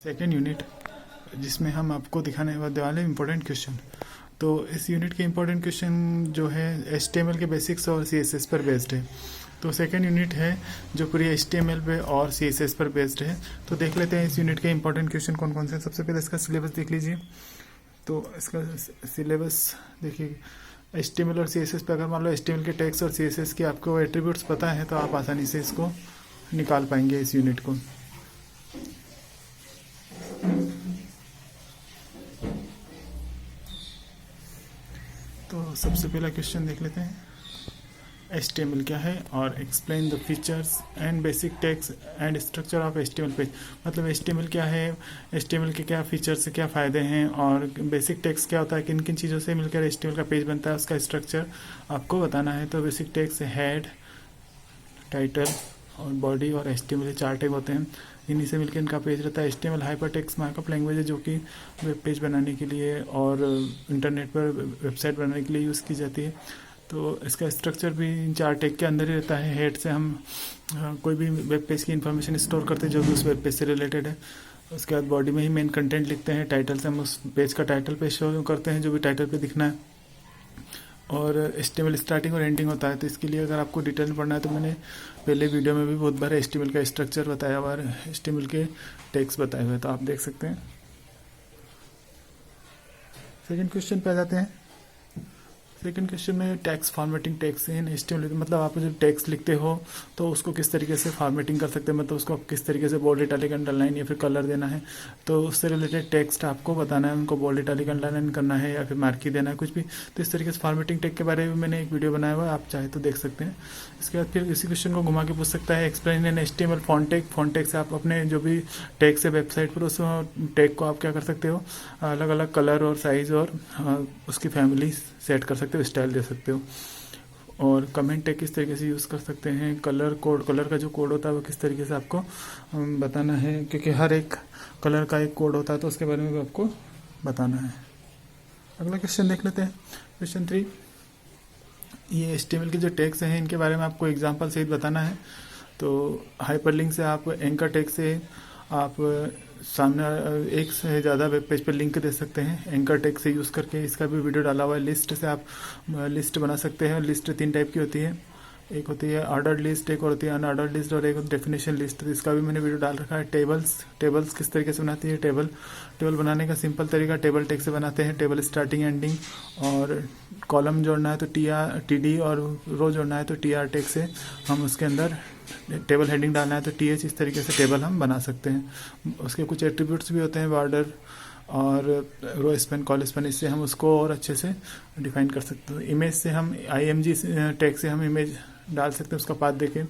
Second unit जिसमें हम आपको दिखाने वाले इम्पोर्टेंट क्वेश्चन। तो इस यूनिट के इम्पोर्टेंट क्वेश्चन जो है HTML के बेसिक्स और CSS पर बेस्ड है। तो सेकेंड यूनिट है जो पूरी HTML पे और CSS पर बेस्ड है। तो देख लेते हैं इस यूनिट के इम्पोर्टेंट क्वेश्चन कौन कौन से हैं। सबसे पहले इसका सिलेबस देख लीजिए। तो इसका सिलेबस देखिए, HTML और CSS पे अगर मान लो HTML के टैग्स और CSS के आपको एट्रीब्यूट्स पता है तो आप आसानी से इसको निकाल पाएंगे इस यूनिट को। तो सबसे पहला क्वेश्चन देख लेते हैं, HTML क्या है और explain the features and basic tags and structure of HTML page. मतलब HTML क्या है, HTML के क्या फीचर्स से क्या फ़ायदे हैं और बेसिक टैग्स क्या होता है, किन किन चीज़ों से मिलकर HTML का पेज बनता है, उसका स्ट्रक्चर आपको बताना है। तो बेसिक टैग्स हेड, टाइटल और बॉडी और HTML 4 टैग होते हैं। इन्हीं से मिलकर इनका पेज रहता है। HTML हाइपरटेक्स्ट मार्कअप लैंग्वेज है जो कि वेब पेज बनाने के लिए और इंटरनेट पर वेबसाइट बनाने के लिए यूज़ की जाती है। तो इसका स्ट्रक्चर भी इन 4 टैग के अंदर ही रहता है। हेड से हम कोई भी वेब पेज की इन्फॉर्मेशन स्टोर करते हैं जो कि उस वेब पेज से रिलेटेड है। उसके बाद बॉडी में ही मेन कंटेंट लिखते हैं। टाइटल से हम उस पेज का टाइटल पे शो करते हैं जो भी टाइटल पे दिखना है। और HTML स्टार्टिंग और एंडिंग होता है। तो इसके लिए अगर आपको डिटेल में पढ़ना है तो मैंने पहले वीडियो में भी बहुत बार HTML का स्ट्रक्चर बताया हुआ है, HTML के टैग्स बताए हुए हैं, तो आप देख सकते हैं। सेकंड क्वेश्चन पे आ जाते हैं। सेकंड क्वेश्चन में tax formatting tax in HTML, मतलब आप जब टैक्स लिखते हो तो उसको किस तरीके से फॉर्मेटिंग कर सकते हैं, मतलब उसको किस तरीके से बोल्ड इटैलिक अंडरलाइन या फिर कलर देना है। तो उससे रिलेटेड टेक्स्ट आपको बताना है, उनको बोल्ड इटैलिक अंडरलाइन करना है या फिर मार्की देना है, कुछ भी। तो इस तरीके से फॉर्मेटिंग टैग के बारे में मैंने एक वीडियो बनाया हुआ है, आप चाहे तो देख सकते हैं। इसके बाद फिर इसी क्वेश्चन को घुमा के पूछ सकता है, explain in HTML font tag. Font tag से आप अपने जो भी टैग्स है वेबसाइट पर, उस टैग को आप क्या कर सकते हो, अलग अलग कलर और साइज़ और उसकी फैमिली सेट कर सकते हो, स्टाइल दे सकते हो। और कमेंट टैग किस तरीके से यूज़ कर सकते हैं, कलर कोड, कलर का जो कोड होता है वो किस तरीके से आपको बताना है, क्योंकि हर एक कलर का एक कोड होता है तो उसके बारे में भी आपको बताना है। अगला क्वेश्चन देख लेते हैं, क्वेश्चन 3। ये HTML के जो टैग्स हैं इनके बारे में आपको एग्जांपल सहित बताना है। तो हाइपरलिंक से आप एंकर टैग से आप सामने एक से ज़्यादा वेब पेज पर लिंक दे सकते हैं एंकर टैग से यूज़ करके। इसका भी वीडियो डाला हुआ है। लिस्ट से आप लिस्ट बना सकते हैं। लिस्ट 3 टाइप की होती है, एक होती है ऑर्डर्ड लिस्ट, एक होती है अनऑर्डर्ड लिस्ट और एक डेफिनेशन लिस्ट। तो इसका भी मैंने वीडियो डाल रखा है। टेबल्स किस तरीके से बनाती है, टेबल बनाने का सिंपल तरीका टेबल टैग से बनाते हैं। टेबल स्टार्टिंग एंडिंग, और कॉलम जोड़ना है तो TD और रो जोड़ना है तो TR टैग से हम उसके अंदर टेबल हेडिंग डालना है तो TH। इस तरीके से टेबल हम बना सकते हैं। उसके कुछ एट्रीब्यूट्स भी होते हैं, बॉर्डर और रो स्पेन, कॉल स्पेन, इससे हम उसको और अच्छे से डिफाइन कर सकते हैं। इमेज से हम IMG टैग से हम इमेज डाल सकते हैं, उसका पाथ देके।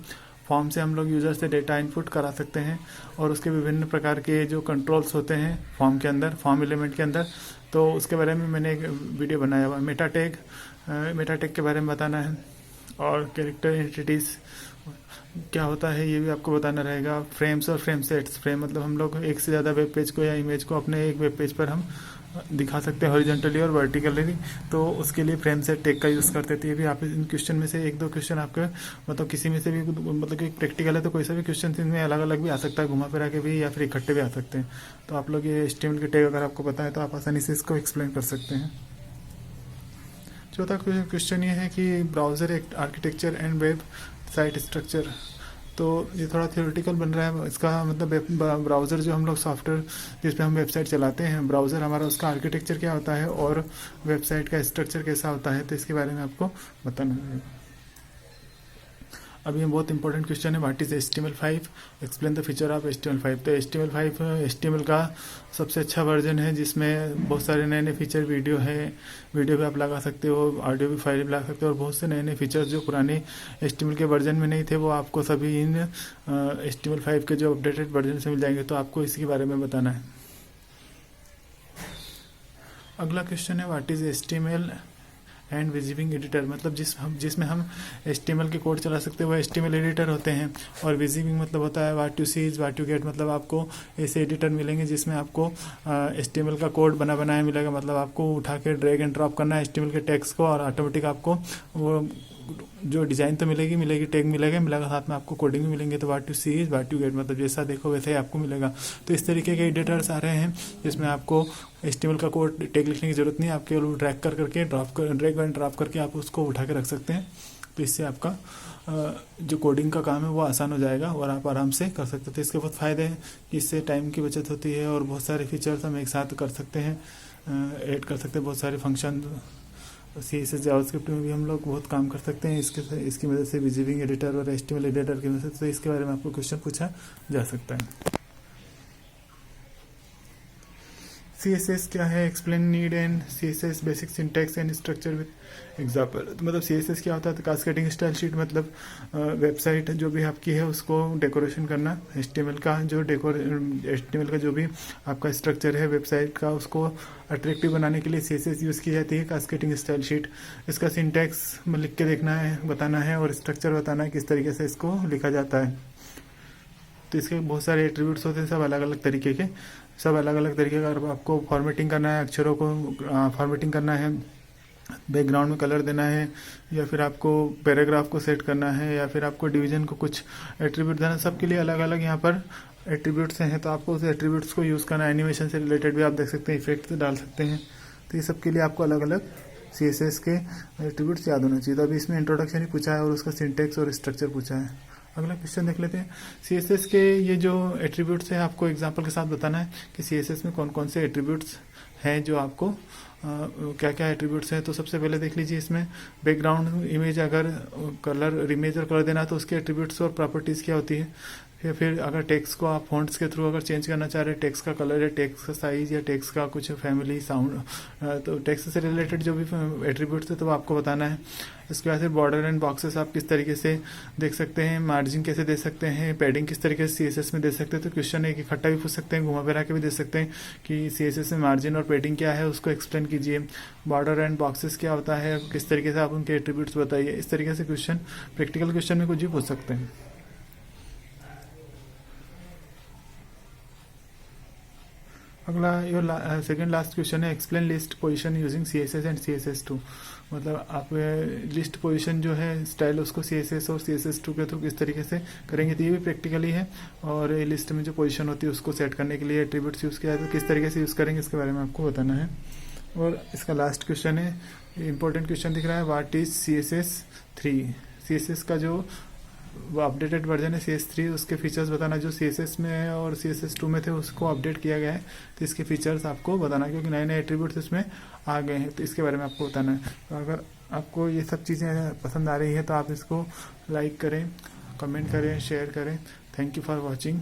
फॉर्म से हम लोग यूज़र से डेटा इनपुट करा सकते हैं और उसके विभिन्न प्रकार के जो कंट्रोल्स होते हैं फॉर्म के अंदर, फॉर्म एलिमेंट के अंदर, तो उसके बारे में मैंने एक वीडियो बनाया हुआ है। मेटा टैग के बारे में बताना है। और कैरेक्टर एंटिटीज़ क्या होता है ये भी आपको बताना रहेगा। फ्रेम्स और फ्रेम सेट्स, फ्रेम मतलब हम लोग एक से ज़्यादा वेब पेज को या इमेज को अपने एक वेब पेज पर हम दिखा सकते हैं हॉरिजॉन्टली और वर्टिकली, तो उसके लिए फ्रेम सेट टैग का यूज़ करते थे। ये भी आप इन क्वेश्चन में से 1-2 क्वेश्चन आपके मतलब किसी में से भी, मतलब कि प्रैक्टिकल है तो कोई सा भी क्वेश्चन इनमें अलग अलग भी आ सकता है, घुमा फिरा के भी या फिर इकट्ठे भी आ सकते हैं। तो आप लोग ये HTML के टैग अगर आपको पता है तो आप आसानी से इसको एक्सप्लेन कर सकते हैं। चौथा क्वेश्चन ये है कि browser architecture and web site structure. तो ये थोड़ा थियोरेटिकल बन रहा है। इसका मतलब ब्राउज़र जो हम लोग सॉफ्टवेयर जिस पे हम वेबसाइट चलाते हैं, ब्राउज़र हमारा, उसका आर्किटेक्चर क्या होता है और वेबसाइट का स्ट्रक्चर कैसा होता है, तो इसके बारे में आपको बताना है। अब ये बहुत इंपॉर्टेंट क्वेश्चन है, what is HTML5, explain the feature of HTML5। तो HTML5 HTML का सबसे अच्छा वर्जन है जिसमें बहुत सारे नए नए फीचर, वीडियो भी आप लगा सकते हो, ऑडियो भी फाइल भी लगा सकते हो, और बहुत से नए नए फीचर्स जो पुराने HTML के वर्जन में नहीं थे वो आपको सभी इन HTML5 के जो अपडेटेड वर्जन से मिल जाएंगे। तो आपको इसके बारे में बताना है। अगला क्वेश्चन है, व्हाट इज़ HTML एंड विजिबिंग एडिटर। मतलब जिसमें हम HTML के कोड चला सकते हैं वो HTML एडिटर होते हैं। और विजिबिंग मतलब होता है what you see is what you get, मतलब आपको ऐसे एडिटर मिलेंगे जिसमें आपको HTML का कोड बनाया मिलेगा। मतलब आपको उठा के ड्रैग एंड ड्रॉप करना है HTML के टेक्स्ट को और ऑटोमेटिक आपको वो जो डिज़ाइन तो मिलेगी, टैग मिलेगा, साथ में आपको कोडिंग भी मिलेंगे। तो what you see is what you get, मतलब जैसा देखो वैसे ही आपको मिलेगा। तो इस तरीके के एडिटर्स आ रहे हैं जिसमें आपको HTML का कोड टैग लिखने की जरूरत नहीं है, आप केवल ड्रैग करके ड्रैग एंड ड्रॉप करके आप उसको उठा के रख सकते हैं। तो इससे आपका जो कोडिंग का काम है वो आसान हो जाएगा और आप आराम से कर सकते हैं। तो इसके बहुत फ़ायदे हैं कि इससे टाइम की बचत होती है और बहुत सारे फीचर्स हम एक साथ कर सकते हैं, ऐड कर सकते हैं बहुत सारे फंक्शन। CSS जावास्क्रिप्ट में भी हम लोग बहुत काम कर सकते हैं इसकी मदद से, विजिविंग एडिटर और HTML एडिटर की मदद से। तो इसके बारे में आपको क्वेश्चन पूछा जा सकता है। CSS क्या है, explain need and CSS basic syntax and structure with example. तो मतलब CSS क्या होता है, तो कास्केडिंग स्टाइल शीट, मतलब वेबसाइट जो भी आपकी है उसको डेकोरेशन करना। HTML का जो भी आपका स्ट्रक्चर है वेबसाइट का उसको अट्रैक्टिव बनाने के लिए CSS यूज़ की जाती है, कास्केडिंग स्टाइल शीट। इसका सिंटैक्स लिख के देखना है, बताना है, और स्ट्रक्चर बताना है किस तरीके से इसको लिखा जाता है। तो इसके बहुत सारे एट्रीब्यूट्स होते हैं, सब अलग अलग तरीके का। अगर आपको फॉर्मेटिंग करना है, अक्षरों को फॉर्मेटिंग करना है, बैकग्राउंड में कलर देना है, या फिर आपको पैराग्राफ को सेट करना है, या फिर आपको डिवीजन को कुछ एट्रीब्यूट देना, सबके लिए अलग अलग यहाँ पर एट्रीब्यूट्स हैं। तो आपको उस एट्रीब्यूट्स को यूज़ करना है। एनिमेशन से रिलेटेड भी आप देख सकते हैं, इफेक्ट डाल सकते हैं। तो ये सब के लिए आपको अलग अलग CSS के एट्रीब्यूट्स याद होना चाहिए। तो अभी इसमें इंट्रोडक्शन ही पूछा है और उसका सिंटेक्स और स्ट्रक्चर पूछा है। अगला क्वेश्चन देख लेते हैं। CSS के ये जो एट्रीब्यूट्स हैं आपको एग्जांपल के साथ बताना है कि CSS में कौन कौन से एट्रीब्यूट्स हैं जो आपको क्या क्या एट्रीब्यूट्स हैं। तो सबसे पहले देख लीजिए, इसमें बैकग्राउंड इमेज अगर इमेज और कलर देना है तो उसके एट्रीब्यूट्स और प्रॉपर्टीज़ क्या होती है। या फिर अगर टेक्स्ट को आप फॉन्ट्स के थ्रू अगर चेंज करना चाह रहे हैं, टेक्स्ट का कलर या टेक्स्ट का साइज या टेक्स्ट का कुछ फैमिली साउंड, तो टेक्स्ट से रिलेटेड जो भी एट्रीब्यूट्स है तो वो आपको बताना है। इसके बाद फिर बॉर्डर एंड बॉक्सेस आप किस तरीके से देख सकते हैं, मार्जिन कैसे दे सकते हैं, पैडिंग किस तरीके से CSS में दे सकते हैं। तो क्वेश्चन एक इकट्ठा भी पूछ सकते हैं, घुमा फिरा के भी दे सकते हैं कि CSS में मार्जिन और पैडिंग क्या है उसको एक्सप्लेन कीजिए। बॉर्डर एंड बॉक्सेस क्या होता है, किस तरीके से आप उनके एट्रीब्यूट्स बताइए। इस तरीके से क्वेश्चन प्रैक्टिकल क्वेश्चन में कुछ भी पूछ सकते हैं। अगला ये सेकंड लास्ट क्वेश्चन है, explain list position using CSS and CSS2। मतलब आप लिस्ट पोजीशन जो है स्टाइल उसको CSS और CSS2 के थ्रू किस तरीके से करेंगे। तो ये भी प्रैक्टिकली है, और लिस्ट में जो पोजीशन होती है उसको सेट करने के लिए एट्रीब्यूट्स यूज़ किया है, तो किस तरीके से यूज़ करेंगे इसके बारे में आपको बताना है। और इसका लास्ट क्वेश्चन है, इंपॉर्टेंट क्वेश्चन दिख रहा है, व्हाट इज CSS3। CSS का जो वो अपडेटेड वर्जन है CS3, उसके फीचर्स बताना। जो CSS में है और CSS2 में थे उसको अपडेट किया गया है, तो इसके फीचर्स आपको बताना, क्योंकि नए नए एट्रीब्यूट्स इसमें आ गए हैं, तो इसके बारे में आपको बताना है। तो अगर आपको ये सब चीज़ें पसंद आ रही है तो आप इसको लाइक करें, कमेंट करें, शेयर करें। Thank you for watching.